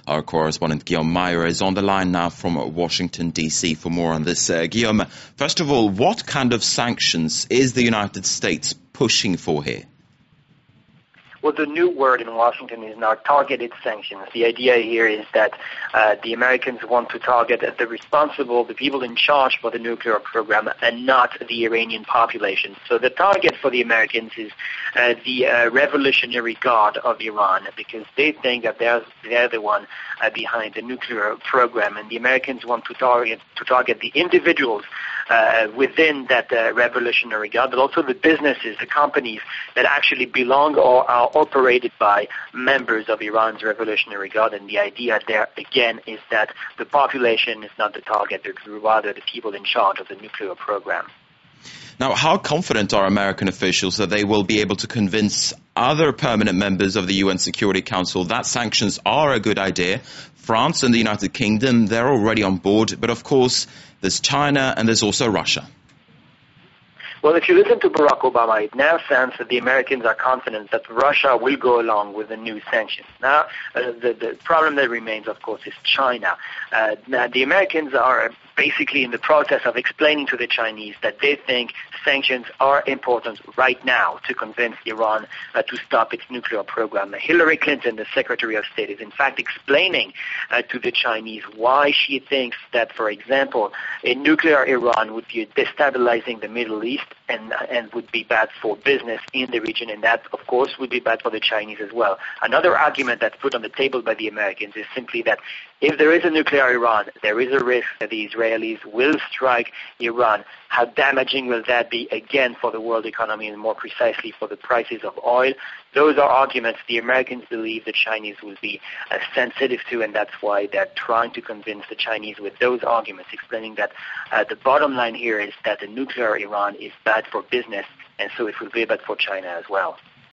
Our correspondent Guillaume Meyer is on the line now from Washington, D.C. for more on this. Guillaume, first of all, what kind of sanctions is the United States pushing for here? Well, the new word in Washington is now targeted sanctions. The idea here is that the Americans want to target the people in charge for the nuclear program, and not the Iranian population. So the target for the Americans is the Revolutionary Guard of Iran, because they think that they're the one behind the nuclear program, and the Americans want to target the individuals within that Revolutionary Guard, but also the businesses, the companies that actually belong or are operated by members of Iran's Revolutionary Guard. And the idea there, again, is that the population is not the target, but rather the people in charge of the nuclear program. Now, how confident are American officials that they will be able to convince other permanent members of the UN Security Council that sanctions are a good idea? France and the United Kingdom, they're already on board, but of course there's China and there's also Russia. Well, if you listen to Barack Obama, it now sounds that the Americans are confident that Russia will go along with the new sanctions. Now, the problem that remains, of course, is China. Now, the Americans are basically in the process of explaining to the Chinese that they think sanctions are important right now to convince Iran to stop its nuclear program. Hillary Clinton, the Secretary of State, is in fact explaining to the Chinese why she thinks that, for example, a nuclear Iran would be destabilizing the Middle East and would be bad for business in the region, and that, of course, would be bad for the Chinese as well. Another argument that's put on the table by the Americans is simply that if there is a nuclear Iran, there is a risk that the Israelis will strike Iran. How damaging will that be, again, for the world economy and more precisely for the prices of oil? Those are arguments the Americans believe the Chinese will be sensitive to, and that's why they're trying to convince the Chinese with those arguments, explaining that the bottom line here is that the nuclear Iran is bad for business, and so it will be bad for China as well.